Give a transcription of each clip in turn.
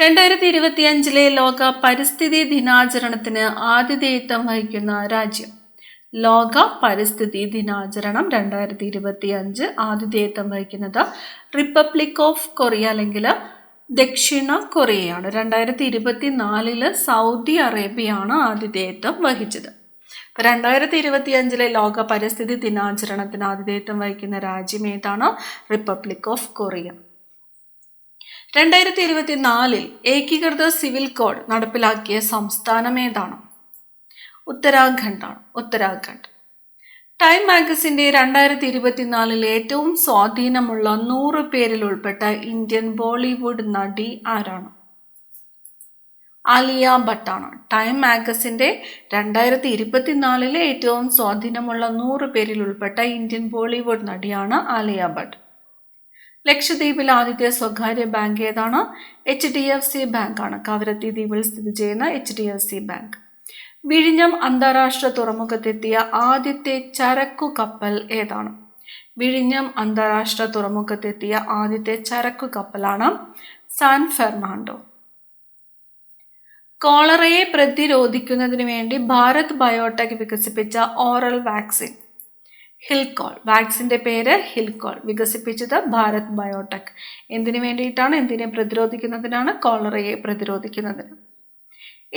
2025 ലോക പരിസ്ഥിതി ദിനാചരണത്തിന് ആതിഥേയത്വം വഹിക്കുന്ന രാജ്യം. ലോക പരിസ്ഥിതി ദിനാചരണം 2025 ആതിഥേയത്വം വഹിക്കുന്നത് റിപ്പബ്ലിക് ഓഫ് കൊറിയ അല്ലെങ്കിൽ ദക്ഷിണ കൊറിയയാണ്. 2024 സൗദി അറേബ്യയാണ് ആതിഥേയത്വം വഹിച്ചത്. 2025 ലോക പരിസ്ഥിതി ദിനാചരണത്തിന് ആതിഥേയത്വം വഹിക്കുന്ന രാജ്യം ഏതാണ്? Republic of Korea. 2024 ഏകീകൃത സിവിൽ കോഡ് നടപ്പിലാക്കിയ സംസ്ഥാനം ഏതാണ്? ഉത്തരാഖണ്ഡ്. ടൈം മാഗസിന്റെ 2024 ഏറ്റവും സ്വാധീനമുള്ള 100 പേരിൽ ഉൾപ്പെട്ട ഇന്ത്യൻ ബോളിവുഡ് നടി ആരാണ്? ആലിയ ഭട്ടാണ്. ടൈം മാഗസിന്റെ 2024 ഏറ്റവും സ്വാധീനമുള്ള 100 പേരിൽ ഉൾപ്പെട്ട ഇന്ത്യൻ ബോളിവുഡ് നടിയാണ് ആലിയ ഭട്ട്. ലക്ഷദ്വീപിൽ ആദ്യത്തെ സ്വകാര്യ ബാങ്ക് ഏതാണ്? HDFC ബാങ്ക് ആണ്. കവരത്തി ദ്വീപിൽ സ്ഥിതി ചെയ്യുന്ന HDFC ബാങ്ക്. വിഴിഞ്ഞം അന്താരാഷ്ട്ര തുറമുഖത്തെത്തിയ ആദ്യത്തെ ചരക്കു കപ്പൽ ഏതാണ്? വിഴിഞ്ഞം അന്താരാഷ്ട്ര തുറമുഖത്തെത്തിയ ആദ്യത്തെ ചരക്കു കപ്പലാണ് സാൻ ഫെർണാണ്ടോ. കോളറയെ പ്രതിരോധിക്കുന്നതിന് വേണ്ടി ഭാരത് ബയോടെക് വികസിപ്പിച്ച ഓറൽ വാക്സിൻ ഹിൽകോൾ. വാക്സിന്റെ പേര് ഹിൽകോൾ. വികസിപ്പിച്ചത് ഭാരത് ബയോടെക്. എന്തിനു വേണ്ടിയിട്ടാണ്? എന്തിനെ പ്രതിരോധിക്കുന്നതിനാണ്? കോളറയെ പ്രതിരോധിക്കുന്നതിന്.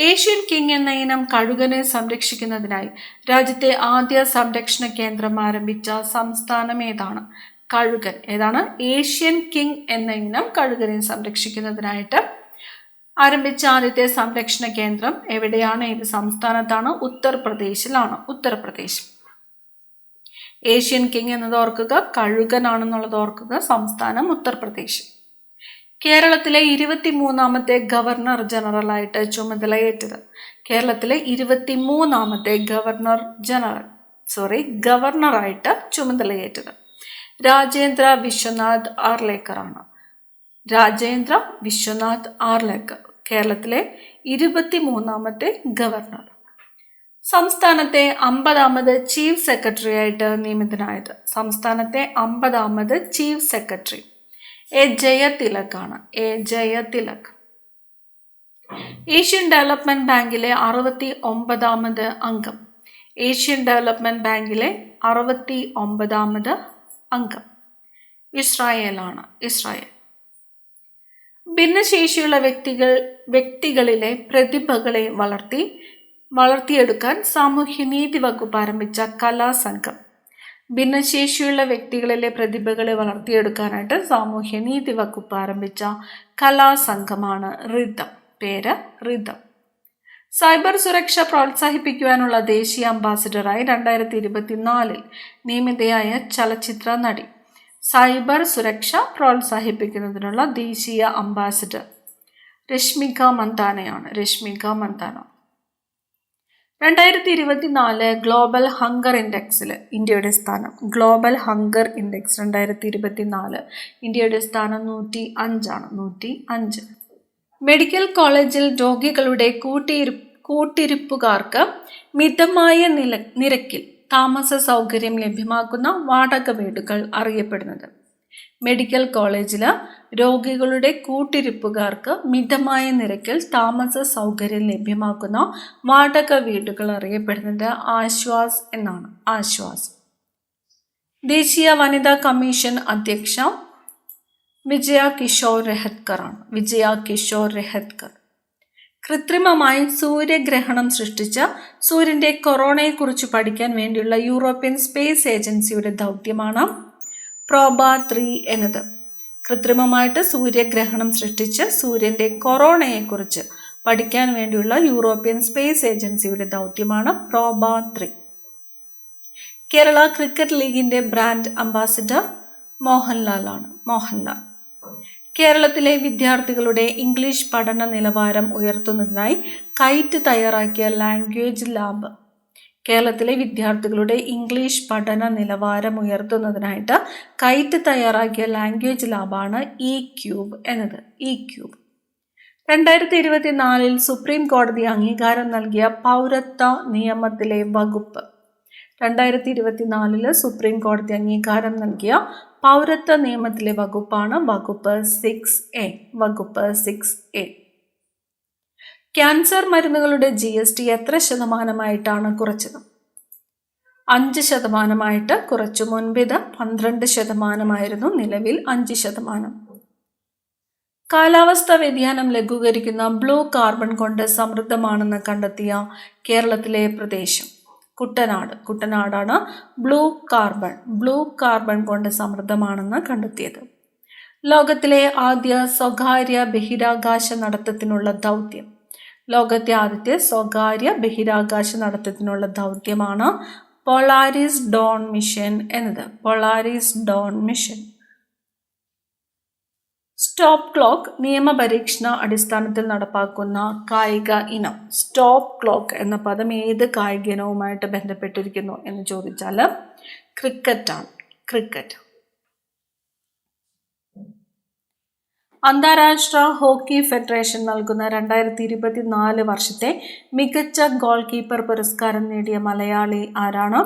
ഏഷ്യൻ കിങ് എന്ന ഇനം കഴുകനെ സംരക്ഷിക്കുന്നതിനായി രാജ്യത്തെ ആദ്യ സംരക്ഷണ കേന്ദ്രം ആരംഭിച്ച സംസ്ഥാനം ഏതാണ്? കഴുകൻ. ഏതാണ്? ഏഷ്യൻ കിങ് എന്ന ഇനം കഴുകനെ സംരക്ഷിക്കുന്നതിനായിട്ട് ആരംഭിച്ച ആദ്യത്തെ സംരക്ഷണ കേന്ദ്രം എവിടെയാണ്? ഏത് സംസ്ഥാനത്താണ്? ഉത്തർപ്രദേശിലാണ്. ഉത്തർപ്രദേശ്. ഏഷ്യൻ കിങ് എന്നത് ഓർക്കുക, കഴുകനാണെന്നുള്ളത് ഓർക്കുക. സംസ്ഥാനം ഉത്തർപ്രദേശ്. കേരളത്തിലെ 23ാമത്തെ ഗവർണർ ജനറലായിട്ട് ചുമതലയേറ്റത്. കേരളത്തിലെ 23ാമത്തെ ഗവർണറായിട്ട് ചുമതലയേറ്റത് രാജേന്ദ്ര വിശ്വനാഥ് ആർലേക്കർ ആണ്. രാജേന്ദ്ര വിശ്വനാഥ് ആർലേക്കർ കേരളത്തിലെ 23ാമത്തെ ഗവർണർ. സംസ്ഥാനത്തെ 50ാമത് ചീഫ് സെക്രട്ടറി ആയിട്ട് നിയമിതനായത്. സംസ്ഥാനത്തെ 50ാമത് ചീഫ് സെക്രട്ടറി ജയതിലക് ആണ്. ജയതിലക്. ഏഷ്യൻ ഡെവലപ്മെന്റ് ബാങ്കിലെ 69ാമത് അംഗം. ഏഷ്യൻ ഡെവലപ്മെന്റ് ബാങ്കിലെ 69ാമത് അംഗം ഇസ്രായേലാണ്. ഇസ്രായേൽ. ഭിന്നശേഷിയുള്ള വ്യക്തികളിലെ പ്രതിഭകളെ വളർത്തിയെടുക്കാൻ സാമൂഹ്യനീതി വകുപ്പ് ആരംഭിച്ച കലാസംഘം. ഭിന്നശേഷിയുള്ള വ്യക്തികളിലെ പ്രതിഭകളെ വളർത്തിയെടുക്കാനായിട്ട് സാമൂഹ്യനീതി വകുപ്പ് ആരംഭിച്ച കലാസംഘമാണ് റിതം. പേര് റിതം. സൈബർ സുരക്ഷ പ്രോത്സാഹിപ്പിക്കുവാനുള്ള ദേശീയ അംബാസിഡറായി 2024 നിയമിതയായ ചലച്ചിത്ര നടി. സൈബർ സുരക്ഷ പ്രോത്സാഹിപ്പിക്കുന്നതിനുള്ള ദേശീയ അംബാസിഡർ രശ്മിക മന്ദാനയാണ്. രശ്മിക മന്ദാന. 2024 ഗ്ലോബൽ ഹങ്കർ ഇൻഡെക്സിൽ ഇന്ത്യയുടെ സ്ഥാനം. ഗ്ലോബൽ ഹങ്കർ ഇൻഡെക്സ് 2024 ഇന്ത്യയുടെ സ്ഥാനം 105 ആണ്. 105. മെഡിക്കൽ കോളേജിൽ രോഗികളുടെ കൂട്ടിരിപ്പുകാർക്ക് മിതമായ നിരക്കിൽ താമസ സൗകര്യം ലഭ്യമാക്കുന്ന വാടക വീടുകൾ അറിയപ്പെടുന്നത്. മെഡിക്കൽ കോളേജിൽ രോഗികളുടെ കൂട്ടിരിപ്പുകാർക്ക് മിതമായ നിരക്കിൽ താമസ സൗകര്യം ലഭ്യമാക്കുന്ന വാടക വീടുകൾ അറിയപ്പെടുന്നത് ആശ്വാസ് എന്നാണ്. ആശ്വാസ്. ദേശീയ വനിതാ കമ്മീഷൻ അധ്യക്ഷ വിജയ കിഷോർ രഹത്കർ ആണ്. വിജയ കിഷോർ രഹത്കർ. കൃത്രിമമായി സൂര്യഗ്രഹണം സൃഷ്ടിച്ച സൂര്യന്റെ കൊറോണയെക്കുറിച്ച് പഠിക്കാൻ വേണ്ടിയുള്ള യൂറോപ്യൻ സ്പേസ് ഏജൻസിയുടെ ദൗത്യമാണ് പ്രോബ 3 എന്നത്. കൃത്രിമമായിട്ട് സൂര്യഗ്രഹണം സൃഷ്ടിച്ച് സൂര്യന്റെ കൊറോണയെക്കുറിച്ച് പഠിക്കാൻ വേണ്ടിയുള്ള യൂറോപ്യൻ സ്പേസ് ഏജൻസിയുടെ ദൗത്യമാണ് പ്രോബ 3. കേരള ക്രിക്കറ്റ് ലീഗിന്റെ ബ്രാൻഡ് അംബാസിഡർ മോഹൻലാൽ ആണ്. മോഹൻലാൽ. കേരളത്തിലെ വിദ്യാർത്ഥികളുടെ ഇംഗ്ലീഷ് പഠന നിലവാരം ഉയർത്തുന്നതിനായി കൈറ്റ് തയ്യാറാക്കിയ ലാംഗ്വേജ് ലാബ്. കേരളത്തിലെ വിദ്യാർത്ഥികളുടെ ഇംഗ്ലീഷ് പഠന നിലവാരം ഉയർത്തുന്നതിനായിട്ട് കൈറ്റ് തയ്യാറാക്കിയ ലാംഗ്വേജ് ലാബാണ് ഇക്യൂബ് എന്നത്. ഇക്യൂബ്. 2024 സുപ്രീം കോടതി അംഗീകാരം നൽകിയ പൗരത്വ നിയമത്തിലെ വകുപ്പ്. 2024 സുപ്രീം കോടതി അംഗീകാരം നൽകിയ പൗരത്വ നിയമത്തിലെ വകുപ്പാണ് വകുപ്പ് 6A. വകുപ്പ് 6A. ക്യാൻസർ മരുന്നുകളുടെ GST എത്ര ശതമാനമായിട്ടാണ് കുറച്ചത്? 5% കുറച്ചു. മുൻപ് ഇത് 12%, നിലവിൽ 5%. കാലാവസ്ഥാ വ്യതിയാനം ലഘൂകരിക്കുന്ന ബ്ലൂ കാർബൺ കൊണ്ട് സമൃദ്ധമാണെന്ന് കണ്ടെത്തിയ കേരളത്തിലെ പ്രദേശം? കുട്ടനാട്. കുട്ടനാടാണ് ബ്ലൂ കാർബൺ കൊണ്ട് സമൃദ്ധമാണെന്ന് കണ്ടെത്തിയത്. ലോകത്തിലെ ആദ്യ സ്വകാര്യ ബഹിരാകാശ നടത്തത്തിനുള്ള ദൗത്യം? ലോകത്തെ ആദ്യത്തെ സ്വകാര്യ ബഹിരാകാശ നടത്തത്തിനുള്ള ദൗത്യമാണ് പോളാരിസ് ഡോൺ മിഷൻ എന്നത്. Polaris Dawn mission. Stop clock നിയമപരീക്ഷണ അടിസ്ഥാനത്തിൽ നടപ്പാക്കുന്ന കായിക ഇനം? സ്റ്റോപ്പ് ക്ലോക്ക് എന്ന പദം ഏത് കായിക ഇനവുമായിട്ട് ബന്ധപ്പെട്ടിരിക്കുന്നു എന്ന് ചോദിച്ചാൽ ക്രിക്കറ്റാണ്. ക്രിക്കറ്റ്. അന്താരാഷ്ട്ര ഹോക്കി ഫെഡറേഷൻ നൽകുന്ന 2024 വർഷത്തെ മികച്ച ഗോൾ കീപ്പർ പുരസ്കാരം നേടിയ മലയാളി ആരാണ്?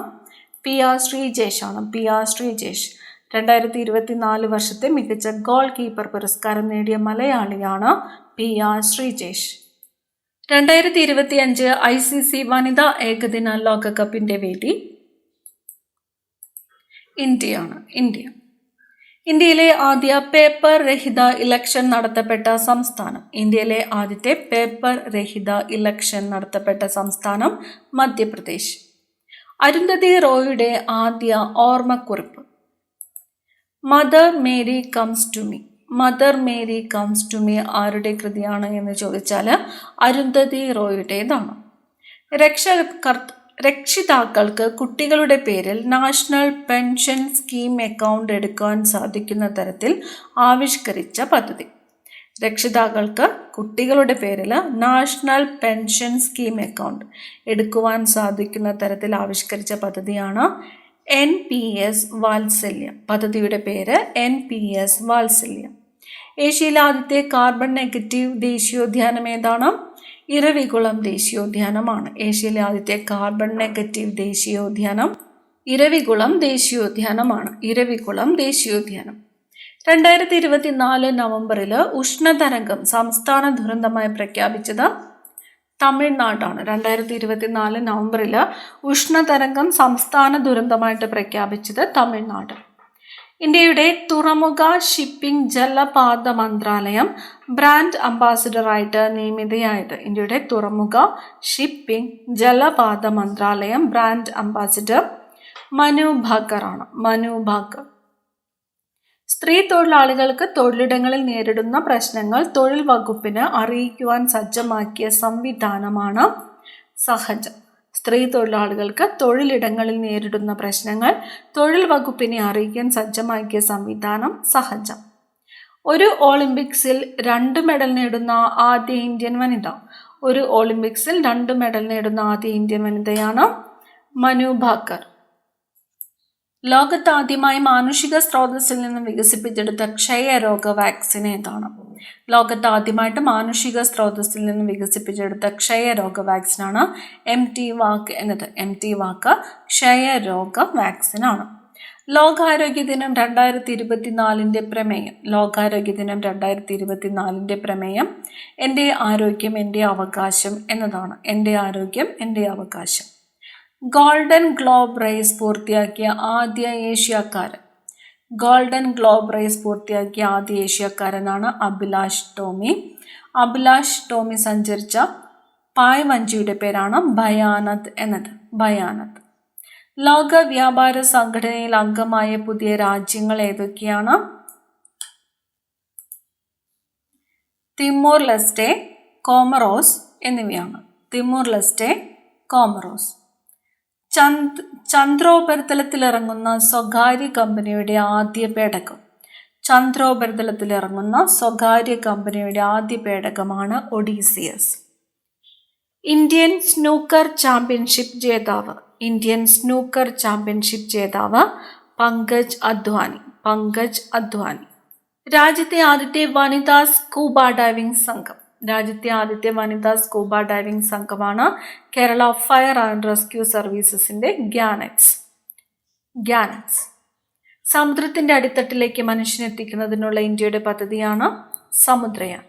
PR ശ്രീജേഷ് ആണ്. PR ശ്രീജേഷ്. 2024 വർഷത്തെ മികച്ച ഗോൾ കീപ്പർ പുരസ്കാരം നേടിയ മലയാളിയാണ് PR ശ്രീജേഷ്. 2025 ICC വനിതാ ഏകദിന ലോകകപ്പിന്റെ വേദി? ഇന്ത്യയാണ്. ഇന്ത്യയിലെ ആദ്യ പേപ്പർ രഹിത ഇലക്ഷൻ നടത്തപ്പെട്ട സംസ്ഥാനം? ഇന്ത്യയിലെ ആദ്യത്തെ പേപ്പർ രഹിത ഇലക്ഷൻ നടത്തപ്പെട്ട സംസ്ഥാനം മധ്യപ്രദേശ്. അരുന്ധതി റോയിയുടെ ആദ്യ ഓർമ്മക്കുറിപ്പ്? Mother Mary comes to me. Mother Mary comes to me ആരുടെ കൃതിയാണ് എന്ന് ചോദിച്ചാൽ അരുന്ധതി റോയുടേതാണ്. രക്ഷിതാക്കൾക്ക് കുട്ടികളുടെ പേരിൽ നാഷണൽ പെൻഷൻ സ്കീം അക്കൗണ്ട് എടുക്കുവാൻ സാധിക്കുന്ന തരത്തിൽ ആവിഷ്കരിച്ച പദ്ധതി? രക്ഷിതാക്കൾക്ക് കുട്ടികളുടെ പേരിൽ നാഷണൽ പെൻഷൻ സ്കീം അക്കൗണ്ട് എടുക്കുവാൻ സാധിക്കുന്ന തരത്തിൽ ആവിഷ്കരിച്ച പദ്ധതിയാണ് NPS വാത്സല്യം. പദ്ധതിയുടെ പേര് NPS വാത്സല്യം. ഏഷ്യയിലെ ആദ്യത്തെ കാർബൺ നെഗറ്റീവ് ദേശീയോദ്യാനം ഏതാണ്? ഇരവികുളം ദേശീയോദ്യാനമാണ്. ഏഷ്യയിലെ ആദ്യത്തെ കാർബൺ നെഗറ്റീവ് ദേശീയോദ്യാനം ഇരവികുളം ദേശീയോദ്യാനമാണ്. ഇരവികുളം ദേശീയോദ്യാനം. 2024 നവംബറിൽ ഉഷ്ണതരംഗം സംസ്ഥാന ദുരന്തമായി പ്രഖ്യാപിച്ചത് തമിഴ്നാടാണ്. 2024 നവംബറിൽ ഉഷ്ണതരംഗം സംസ്ഥാന ദുരന്തമായിട്ട് പ്രഖ്യാപിച്ചത് തമിഴ്നാട്. ഇന്ത്യയുടെ തുറമുഖ ഷിപ്പിംഗ് ജലപാത മന്ത്രാലയം ബ്രാൻഡ് അംബാസിഡറായിട്ട് നിയമിതയായത്? ഇന്ത്യയുടെ തുറമുഖ ഷിപ്പിംഗ് ജലപാത മന്ത്രാലയം ബ്രാൻഡ് അംബാസിഡർ മനു ഭാക്കർ ആണ്. മനു ഭാക്കർ. സ്ത്രീ തൊഴിലാളികൾക്ക് തൊഴിലിടങ്ങളിൽ നേരിടുന്ന പ്രശ്നങ്ങൾ തൊഴിൽ വകുപ്പിന് അറിയിക്കുവാൻ സജ്ജമാക്കിയ സംവിധാനമാണ് സഹജം. സ്ത്രീ തൊഴിലാളികൾക്ക് തൊഴിലിടങ്ങളിൽ നേരിടുന്ന പ്രശ്നങ്ങൾ തൊഴിൽ വകുപ്പിനെ അറിയിക്കാൻ സജ്ജമാക്കിയ സംവിധാനം സഹജം. ഒരു ഒളിമ്പിക്സിൽ 2 മെഡൽ നേടുന്ന ആദ്യ ഇന്ത്യൻ വനിത? ഒരു ഒളിമ്പിക്സിൽ 2 മെഡൽ നേടുന്ന ആദ്യ ഇന്ത്യൻ വനിതയാണ് മനു ഭാക്കർ. ലോകത്ത് ആദ്യമായി മാനുഷിക സ്രോതസ്സിൽ നിന്ന് വികസിപ്പിച്ചെടുത്ത ക്ഷയരോഗ വാക്സിൻ ഏതാണ്? ലോകത്ത് ആദ്യമായിട്ട് മാനുഷിക സ്രോതസ്സിൽ നിന്ന് വികസിപ്പിച്ചെടുത്ത ക്ഷയരോഗ വാക്സിനാണ് MT-VAC എന്നത്. MT-VAC ക്ഷയരോഗ വാക്സിനാണ്. ലോകാരോഗ്യ ദിനം 2024 പ്രമേയം? ലോകാരോഗ്യ ദിനം 2024 പ്രമേയം എൻ്റെ ആരോഗ്യം എൻ്റെ അവകാശം എന്നതാണ്. എൻ്റെ ആരോഗ്യം എൻ്റെ അവകാശം. ഗോൾഡൻ ഗ്ലോബ് റേസ് പൂർത്തിയാക്കിയ ആദ്യ ഏഷ്യക്കാരൻ? ഗോൾഡൻ ഗ്ലോബ് റേസ് പൂർത്തിയാക്കിയ ആദ്യ ഏഷ്യക്കാരനാണ് അഭിലാഷ് ടോമി. അഭിലാഷ് ടോമി സഞ്ചരിച്ച പായ്വഞ്ചിയുടെ പേരാണ് ഭയാനത്ത് എന്നത്. ഭയാനത്ത്. ലോക വ്യാപാര സംഘടനയിൽ അംഗമായ പുതിയ രാജ്യങ്ങൾ ഏതൊക്കെയാണ്? തിമോർ ലെസ്റ്റെ, കോമറോസ് എന്നിവയാണ്. Timor Leste, Comoros. ചന്ദ്രോപരിതലത്തിലിറങ്ങുന്ന സ്വകാര്യ കമ്പനിയുടെ ആദ്യ പേടകം? ചന്ദ്രോപരിതലത്തിലിറങ്ങുന്ന സ്വകാര്യ കമ്പനിയുടെ ആദ്യ പേടകമാണ് ഒഡീസിയസ്. ഇന്ത്യൻ സ്നൂക്കർ ചാമ്പ്യൻഷിപ്പ് ജേതാവ്? ഇന്ത്യൻ സ്നൂക്കർ ചാമ്പ്യൻഷിപ്പ് ജേതാവ് പങ്കജ് അദ്വാനി. പങ്കജ് അദ്വാനി. രാജ്യത്തെ ആദ്യത്തെ വനിതാ സ്കൂബ ഡൈവിംഗ് സംഘം? രാജ്യത്തെ ആദ്യത്തെ വനിതാ സ്കൂബ ഡൈവിംഗ് സംഘമാണ് കേരള ഫയർ ആൻഡ് റെസ്ക്യൂ സർവീസസിന്റെ ഗ്യാനക്സ്. സമുദ്രത്തിന്റെ അടിത്തട്ടിലേക്ക് മനുഷ്യനെത്തിക്കുന്നതിനുള്ള ഇന്ത്യയുടെ പദ്ധതിയാണ് സമുദ്രയാൻ.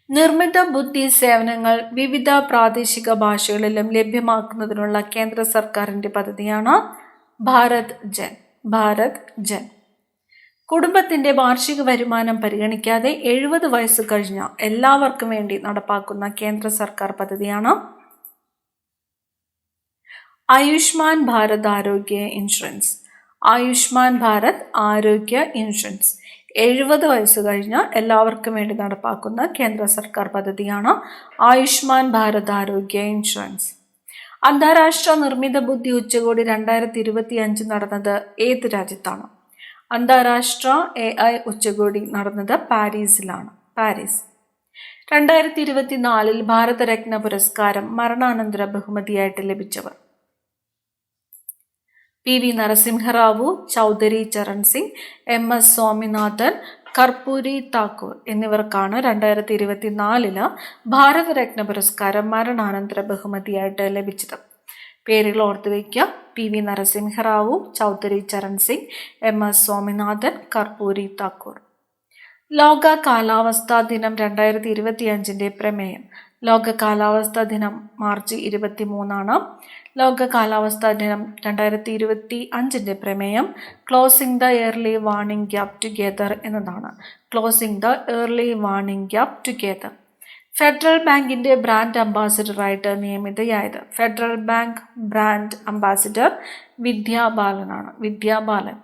നിർമ്മിത ബുദ്ധി സേവനങ്ങൾ വിവിധ പ്രാദേശിക ഭാഷകളിലും ലഭ്യമാക്കുന്നതിനുള്ള കേന്ദ്ര സർക്കാരിൻ്റെ പദ്ധതിയാണ് ഭാരത് ജൻ. ഭാരത് ജൻ. കുടുംബത്തിൻ്റെ വാർഷിക വരുമാനം പരിഗണിക്കാതെ 70 വയസ്സ് കഴിഞ്ഞ എല്ലാവർക്കും വേണ്ടി നടപ്പാക്കുന്ന കേന്ദ്ര സർക്കാർ പദ്ധതിയാണ് ആയുഷ്മാൻ ഭാരത് ആരോഗ്യ ഇൻഷുറൻസ്. ആയുഷ്മാൻ ഭാരത് ആരോഗ്യ ഇൻഷുറൻസ് 70 വയസ്സ് കഴിഞ്ഞ എല്ലാവർക്കും വേണ്ടി നടപ്പാക്കുന്ന കേന്ദ്ര സർക്കാർ പദ്ധതിയാണ് ആയുഷ്മാൻ ഭാരത് ആരോഗ്യ ഇൻഷുറൻസ്. അന്താരാഷ്ട്ര നിർമ്മിത ബുദ്ധി ഉച്ചകോടി 2025 നടന്നത് ഏത് രാജ്യത്താണ്? അന്താരാഷ്ട്ര AI ഉച്ചകോടി നടന്നത് പാരീസിലാണ്. പാരീസ്. 2024 ഭാരതരത്ന പുരസ്കാരം മരണാനന്തര ബഹുമതിയായിട്ട് ലഭിച്ചവർ: PV നരസിംഹറാവു, ചൗധരി ചരൺ സിംഗ്, MS സ്വാമിനാഥൻ, കർപ്പൂരി താക്കൂർ എന്നിവർക്കാണ് 2024 ഭാരതരത്ന പുരസ്കാരം മരണാനന്തര ബഹുമതിയായിട്ട് ലഭിച്ചത്. പേരുകൾ ഓർത്തു വയ്ക്കുക: PV നരസിംഹറാവു, ചൗധരി ചരൺ സിംഗ്, MS സ്വാമിനാഥൻ, കർപ്പൂരി താക്കൂർ. ലോക കാലാവസ്ഥാ ദിനം 2025 പ്രമേയം. ലോക കാലാവസ്ഥാ ദിനം മാർച്ച് 23 ലോക കാലാവസ്ഥാ ദിനം 2025 പ്രമേയം closing the early warning gap together എന്നതാണ്. Closing the early warning gap together. Federal ബാങ്കിന്റെ ബ്രാൻഡ് അംബാസിഡറായിട്ട് നിയമിതയായത്. Federal bank brand ambassador Vidya ബാലനാണ്. വിദ്യാ ബാലൻ.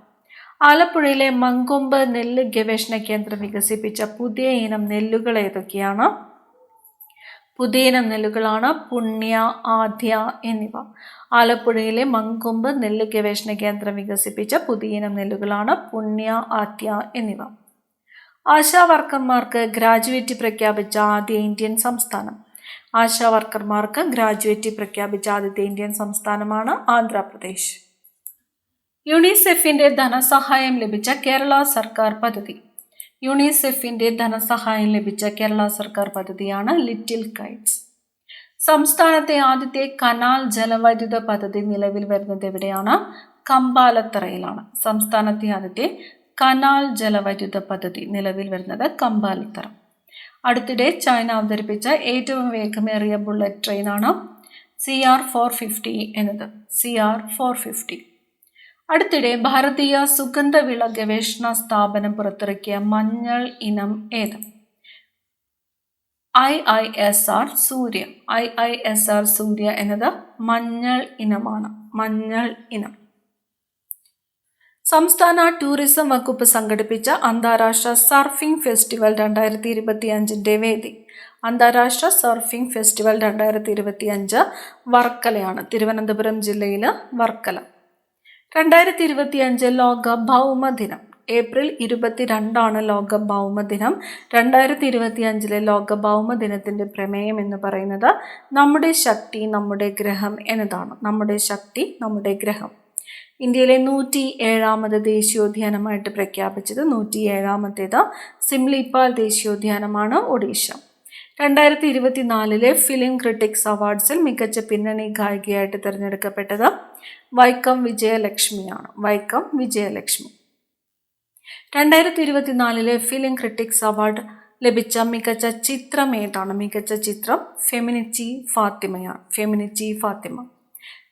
ആലപ്പുഴയിലെ മങ്കൊമ്പ് നെല്ല് ഗവേഷണ കേന്ദ്രം വികസിപ്പിച്ച പുതിയ ഇനം നെല്ലുകൾ ഏതൊക്കെയാണ്? പുതിയ ഇനം നെല്ലുകളാണ് പുണ്യ, ആദ്യ എന്നിവ. ആലപ്പുഴയിലെ മങ്കൊമ്പ് നെല്ല് ഗവേഷണ കേന്ദ്രം വികസിപ്പിച്ച പുതിയ ഇനം നെല്ലുകളാണ് പുണ്യ, ആദ്യ എന്നിവ. ആശാ വർക്കർമാർക്ക് ഗ്രാജുവേറ്റ് പ്രഖ്യാപിച്ച ആദ്യ ഇന്ത്യൻ സംസ്ഥാനം. ആശാ വർക്കർമാർക്ക് ഗ്രാജുവേറ്റ് പ്രഖ്യാപിച്ച ആദ്യത്തെ ഇന്ത്യൻ സംസ്ഥാനമാണ് ആന്ധ്രാപ്രദേശ്. യുണിസെഫിന്റെ ധനസഹായം ലഭിച്ച കേരള സർക്കാർ പദ്ധതി. യുണിസെഫിന്റെ ധനസഹായം ലഭിച്ച കേരള സർക്കാർ പദ്ധതിയാണ് ലിറ്റിൽ കൈറ്റ്സ്. സംസ്ഥാനത്തെ ആദ്യത്തെ കനാൽ ജലവൈദ്യുത പദ്ധതി നിലവിൽ വരുന്നത് എവിടെയാണ്? കമ്പാലത്തറയിലാണ്. സംസ്ഥാനത്തെ ആദ്യത്തെ കനാൽ ജലവൈദ്യുത പദ്ധതി നിലവിൽ വരുന്നത് കമ്പാലത്തറ. അടുത്തിടെ ചൈന അവതരിപ്പിച്ച ഏറ്റവും വേഗമേറിയ ബുള്ളറ്റ് ട്രെയിനാണ് CR-450 എന്നത്. CR-450. അടുത്തിടെ ഭാരതീയ സുഗന്ധവിള ഗവേഷണ സ്ഥാപനം പുറത്തിറക്കിയ മഞ്ഞൾ ഇനം ഏത്? IISR സൂര്യ. IISR സൂര്യ എന്നത് മഞ്ഞൾ ഇനമാണ്. മഞ്ഞൾ ഇനം. സംസ്ഥാന ടൂറിസം വകുപ്പ് സംഘടിപ്പിച്ച അന്താരാഷ്ട്ര സർഫിംഗ് ഫെസ്റ്റിവൽ 2025 വേദി. അന്താരാഷ്ട്ര സർഫിംഗ് ഫെസ്റ്റിവൽ 2025 വർക്കലയാണ്. തിരുവനന്തപുരം ജില്ലയിൽ വർക്കല. 2025 ലോക ഭൗമദിനം. ഏപ്രിൽ 22 ലോക ഭൗമദിനം. 2025 ലോക ഭൗമദിനത്തിൻ്റെ പ്രമേയം എന്ന് പറയുന്നത് നമ്മുടെ ശക്തി നമ്മുടെ ഗ്രഹം എന്നതാണ്. നമ്മുടെ ശക്തി നമ്മുടെ ഗ്രഹം. ഇന്ത്യയിലെ 107ാമത് ദേശീയോദ്യാനമായിട്ട് പ്രഖ്യാപിച്ചത് 107ാമത്തേത് സിംലിപാൽ ദേശീയോദ്യാനമാണ്, ഒഡീഷ. 2024 ഫിലിം ക്രിട്ടിക്സ് അവാർഡ്സിൽ മികച്ച പിന്നണി ഗായികയായിട്ട് തിരഞ്ഞെടുക്കപ്പെട്ടത് വൈക്കം വിജയലക്ഷ്മിയാണ്. Vaikom Vijayalakshmi. 2024 film critics award ലഭിച്ച മികച്ച ചിത്രം ഏതാണ്? മികച്ച ചിത്രം ഫെമിനിച്ചി ഫാത്തിമയാണ്. ഫെമിനിച്ചി ഫാത്തിമ.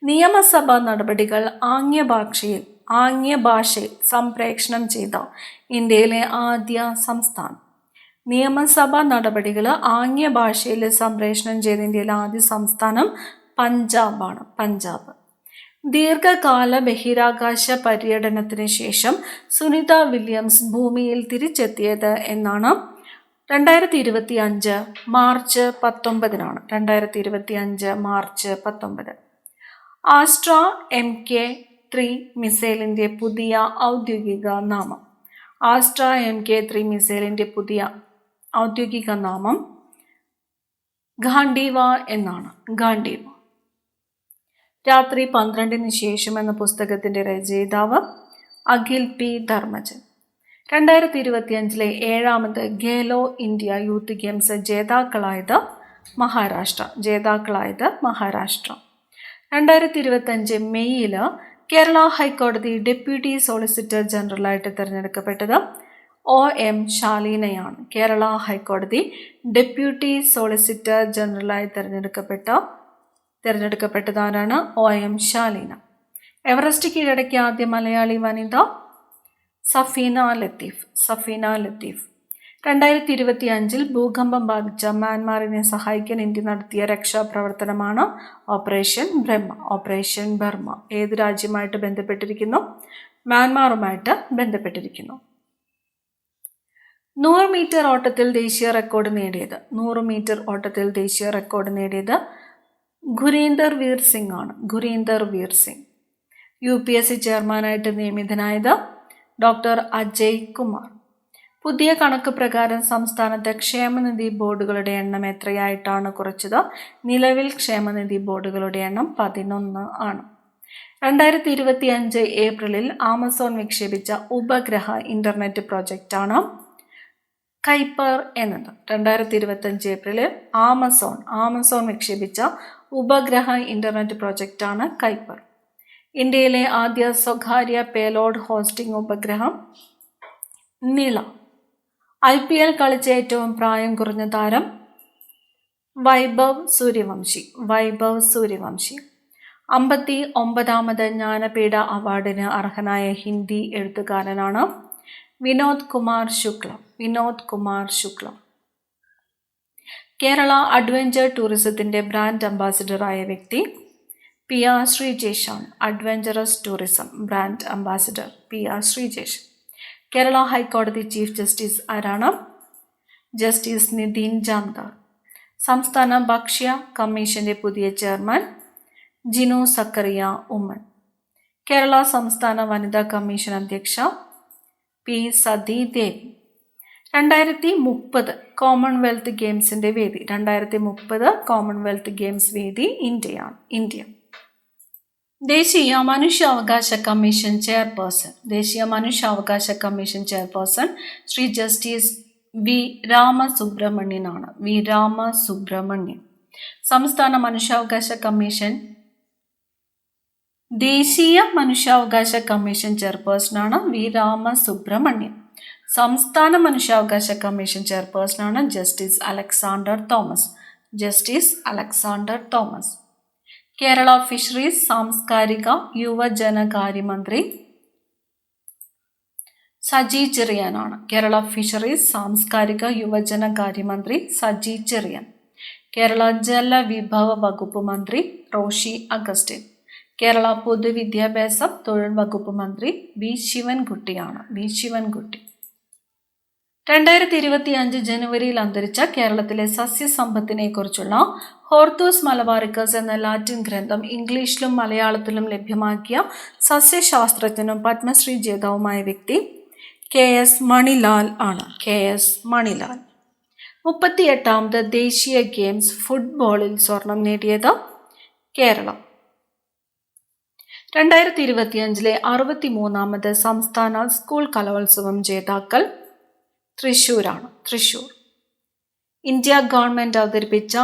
നിയമസഭാ നടപടികൾ ആംഗ്യഭാഷയിൽ സംപ്രേഷണം ചെയ്ത ഇന്ത്യയിലെ ആദ്യ സംസ്ഥാനം. നിയമസഭാ നടപടികൾ ആംഗ്യഭാഷയിൽ സംപ്രേഷണം ചെയ്ത ഇന്ത്യയിലെ ആദ്യ സംസ്ഥാനം പഞ്ചാബാണ്. പഞ്ചാബ്. ദീർഘകാല ബഹിരാകാശ പര്യടനത്തിന് ശേഷം സുനിത വില്യംസ് ഭൂമിയിൽ തിരിച്ചെത്തിയത് എന്നാണ്? 2025 മാർച്ച് 19. 2025 മാർച്ച് 19. ആസ്ട്ര MK-3 മിസൈലിൻ്റെ പുതിയ ഔദ്യോഗിക നാമം. ആസ്ട്ര MK-3 മിസൈലിൻ്റെ പുതിയ ഔദ്യോഗിക നാമം ഗാണ്ടീവ എന്നാണ്. ഗാണ്ടീവ. രാത്രി 12 ശേഷം എന്ന പുസ്തകത്തിൻ്റെ രചയിതാവ് അഖിൽ P. ധർമ്മജൻ. 2025 7ാമത് ഖേലോ ഇന്ത്യ യൂത്ത് ഗെയിംസ് ജേതാക്കളായത് മഹാരാഷ്ട്ര. 2025 മെയ്യിൽ കേരള ഹൈക്കോടതി ഡെപ്യൂട്ടി സോളിസിറ്റർ ജനറലായിട്ട് തിരഞ്ഞെടുക്കപ്പെട്ടത് OM ശാലീനയാണ്. കേരള ഹൈക്കോടതി ഡെപ്യൂട്ടി സോളിസിറ്റർ ജനറലായി തിരഞ്ഞെടുക്കപ്പെട്ടതാരാണ്? OM ശാലീന. എവറസ്റ്റ് കീഴടക്കിയ ആദ്യ മലയാളി വനിത സഫീന ലത്തീഫ്. 2025 ഭൂകമ്പം ബാധിച്ച മ്യാൻമാറിനെ സഹായിക്കാൻ ഇന്ത്യ നടത്തിയ രക്ഷാപ്രവർത്തനമാണ് ഓപ്പറേഷൻ ബ്രഹ്മ. ഏത് രാജ്യവുമായിട്ട് ബന്ധപ്പെട്ടിരിക്കുന്നു? മ്യാൻമാറുമായിട്ട് ബന്ധപ്പെട്ടിരിക്കുന്നു. 100 മീറ്റർ ഓട്ടത്തിൽ ദേശീയ റെക്കോർഡ് നേടിയത് ഗുരീന്ദർ വീർ സിംഗ് ആണ്. UPSC ചെയർമാനായിട്ട് നിയമിതനായത് ഡോക്ടർ അജയ് കുമാർ. പുതിയ കണക്ക് പ്രകാരം സംസ്ഥാനത്തെ ക്ഷേമനിധി ബോർഡുകളുടെ എണ്ണം എത്രയായിട്ടാണ് കുറച്ചത്? നിലവിൽ ക്ഷേമനിധി ബോർഡുകളുടെ എണ്ണം 11 ആണ്. 2025 ഏപ്രിലിൽ ആമസോൺ വിക്ഷേപിച്ച ഉപഗ്രഹ ഇന്റർനെറ്റ് പ്രോജക്റ്റാണ് കൈപ്പർ എന്നത്. 2025 ഏപ്രിലിൽ ആമസോൺ വിക്ഷേപിച്ച ഉപഗ്രഹ ഇന്റർനെറ്റ് പ്രോജക്റ്റാണ് കൈപ്പർ. ഇന്ത്യയിലെ ആദ്യ സ്വകാര്യ പേലോഡ് ഹോസ്റ്റിംഗ് ഉപഗ്രഹം നിള. IPL കളിച്ച ഏറ്റവും പ്രായം കുറഞ്ഞ താരം വൈഭവ് സൂര്യവംശി. 59ാമത് ജ്ഞാനപീഠ അവാർഡിന് അർഹനായ ഹിന്ദി എഴുത്തുകാരനാണ് വിനോദ് കുമാർ ശുക്ല. കേരള അഡ്വഞ്ചർ ടൂറിസത്തിന്റെ ബ്രാൻഡ് അംബാസിഡറായ വ്യക്തി PR ശ്രീജേഷാണ്. Adventurous tourism brand ambassador PR Sreejesh. Kerala ഹൈക്കോടതി ചീഫ് ജസ്റ്റിസ് ആരാണ്? ജസ്റ്റിസ് നിതിൻ ജാംദാർ. സംസ്ഥാന ഭക്ഷ്യ കമ്മീഷന്റെ പുതിയ ചെയർമാൻ ജിനു സക്കറിയ ഉമ്മൻ. കേരള സംസ്ഥാന വനിതാ കമ്മീഷൻ അധ്യക്ഷ P സതി ദേവി. 2030 കോമൺവെൽത്ത് ഗെയിംസിന്റെ വേദി. 2030 കോമൺവെൽത്ത് ഗെയിംസ് വേദി ഇന്ത്യ. ദേശീയ മനുഷ്യാവകാശ commission chairperson Shri justice V രാമസുബ്രഹ്മണ്യനാണ്. സംസ്ഥാന മനുഷ്യാവകാശ കമ്മീഷൻ ദേശീയ മനുഷ്യാവകാശ കമ്മീഷൻ ചെയർപേഴ്സണാണ് വി രാമസുബ്രഹ്മണ്യൻ. സംസ്ഥാന മനുഷ്യാവകാശ കമ്മീഷൻ ചെയർപേഴ്സണാണ് justice Alexander Thomas. Kerala fisheries സാംസ്കാരിക യുവജനകാര്യമന്ത്രി സജി ചെറിയാനാണ്. കേരള ജലവിഭവ വകുപ്പ് മന്ത്രി റോഷി അഗസ്റ്റിൻ. കേരള പൊതുവിദ്യാഭ്യാസ തൊഴിൽ വകുപ്പ് മന്ത്രി വി ശിവൻകുട്ടി. 2025 ജനുവരിയിൽ അന്തരിച്ച കേരളത്തിലെ സസ്യസമ്പത്തിനെ കുറിച്ചുള്ള ഹോർത്തൂസ് മലബാറിക്കസ് എന്ന ലാറ്റിൻ ഗ്രന്ഥം ഇംഗ്ലീഷിലും മലയാളത്തിലും ലഭ്യമാക്കിയ സസ്യശാസ്ത്രജ്ഞനും പത്മശ്രീ ജേതാവുമായ വ്യക്തി KS മണിലാൽ ആണ്. 38ാമത് ദേശീയ ഗെയിംസ് ഫുട്ബോളിൽ സ്വർണം നേടിയത് കേരളം. 2025 63ാമത് സംസ്ഥാന സ്കൂൾ കലോത്സവം ജേതാക്കൾ തൃശൂർ. ഇന്ത്യ ഗവൺമെന്റ് അവതരിപ്പിച്ച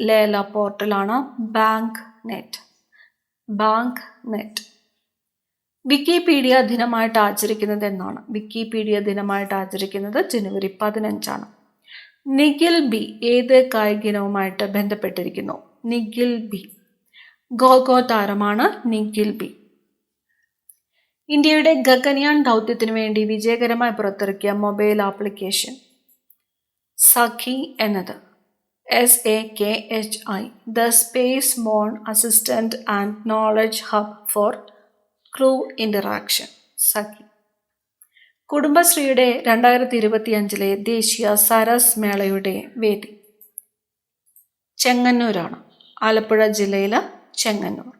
ലേല പോർട്ടലാണ് ബാങ്ക് നെറ്റ്. വിക്കിപീഡിയ ദിനമായിട്ട് ആചരിക്കുന്നത് എന്നാണ്? ജനുവരി 15 നിഖിൽ ബി ഏത് കായിക ഇനവുമായിട്ട് ബന്ധപ്പെട്ടിരിക്കുന്നു? ഗോഗോ താരമാണ് നിഖിൽ ബി. ഇന്ത്യയുടെ ഗഗൻയാൻ ദൗത്യത്തിനു വേണ്ടി വിജയകരമായി പുറത്തിറക്കിയ മൊബൈൽ ആപ്ലിക്കേഷൻ സഖി എന്നത്. SAKHI the space mon assistant and knowledge hub for crew interaction. Sakhi. കുടുംബശ്രീയുടെ 2025 ദേശീയ സരസ് മേളയുടെ വേദി ചെങ്ങന്നൂരാണ്. ആലപ്പുഴ ജില്ലയിലെ ചെങ്ങന്നൂർ.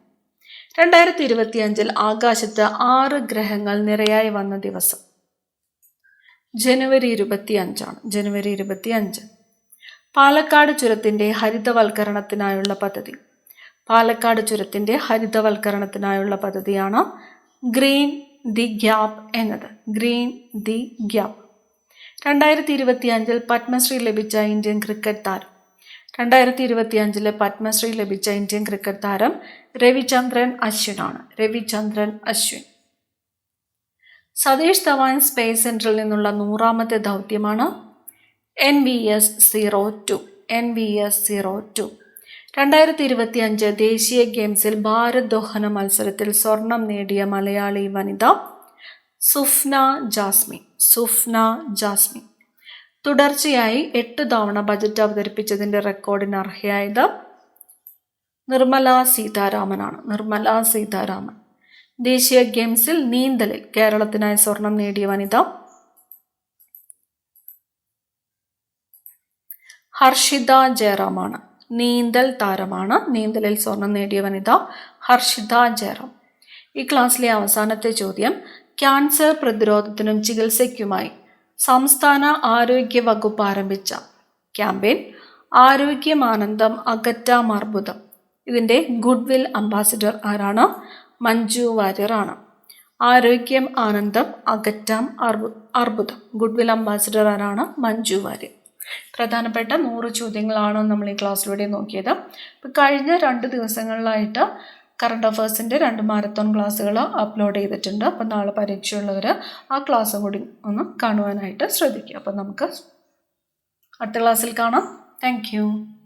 2025 ആകാശത്ത് 6 ഗ്രഹങ്ങൾ നിരയായി വന്ന ദിവസം ജനുവരി 25. പാലക്കാട് ചുരത്തിന്റെ ഹരിതവൽക്കരണത്തിനായുള്ള പദ്ധതിയാണ് ഗ്രീൻ ദി ഗ്യാപ്പ് എന്നത്. 2025 പത്മശ്രീ ലഭിച്ച ഇന്ത്യൻ ക്രിക്കറ്റ് താരം. 2025 പത്മശ്രീ ലഭിച്ച ഇന്ത്യൻ ക്രിക്കറ്റ് താരം രവിചന്ദ്രൻ അശ്വിൻ. സതീഷ് ധവാൻ സ്പേസ് സെൻറ്ററിൽ നിന്നുള്ള 100ാമത്തെ ദൗത്യമാണ് NVS-02. NVS-02. 2025 ദേശീയ ഗെയിംസിൽ ഭാരോദ്വഹന മത്സരത്തിൽ സ്വർണം നേടിയ മലയാളി വനിത സുഫ്ന ജാസ്മിൻ. തുടർച്ചയായി 8 തവണ ബജറ്റ് അവതരിപ്പിച്ചതിൻ്റെ റെക്കോർഡിന് അർഹയായത് നിർമ്മല സീതാരാമൻ. ദേശീയ ഗെയിംസിൽ നീന്തലിൽ കേരളത്തിനായി സ്വർണം നേടിയ വനിത ഹർഷിത ജയറാമാണ്. നീന്തൽ താരമാണ്. നീന്തലിൽ സ്വർണം നേടിയ വനിത ഹർഷിത ജയറാം. ഈ ക്ലാസ്സിലെ അവസാനത്തെ ചോദ്യം, ക്യാൻസർ പ്രതിരോധത്തിനും ചികിത്സയ്ക്കുമായി സംസ്ഥാന ആരോഗ്യ വകുപ്പ് ആരംഭിച്ച ക്യാമ്പയിൻ ആരോഗ്യം ആനന്ദം അകറ്റാം അർബുദം. ഇതിൻ്റെ ഗുഡ്വിൽ അംബാസിഡർ ആരാണ്? മഞ്ജു വാര്യറാണ്. ആരോഗ്യം ആനന്ദം അകറ്റാം അർബുദം. ഗുഡ്വിൽ അംബാസിഡർ ആരാണ്? മഞ്ജു വാര്യർ. പ്രധാനപ്പെട്ട 100 ചോദ്യങ്ങളാണ് നമ്മൾ ഈ ക്ലാസ്സിലൂടെ നോക്കിയത്. ഇപ്പം കഴിഞ്ഞ 2 ദിവസങ്ങളിലായിട്ട് കറണ്ട് അഫേഴ്സിൻ്റെ 2 മാരത്തോൺ ക്ലാസ്സുകൾ അപ്ലോഡ് ചെയ്തിട്ടുണ്ട്. അപ്പം നാളെ പരീക്ഷയുള്ളവർ ആ ക്ലാസ് കൂടി ഒന്ന് കാണുവാനായിട്ട് ശ്രദ്ധിക്കുക. അപ്പം നമുക്ക് അടുത്ത ക്ലാസ്സിൽ കാണാം. Thank you.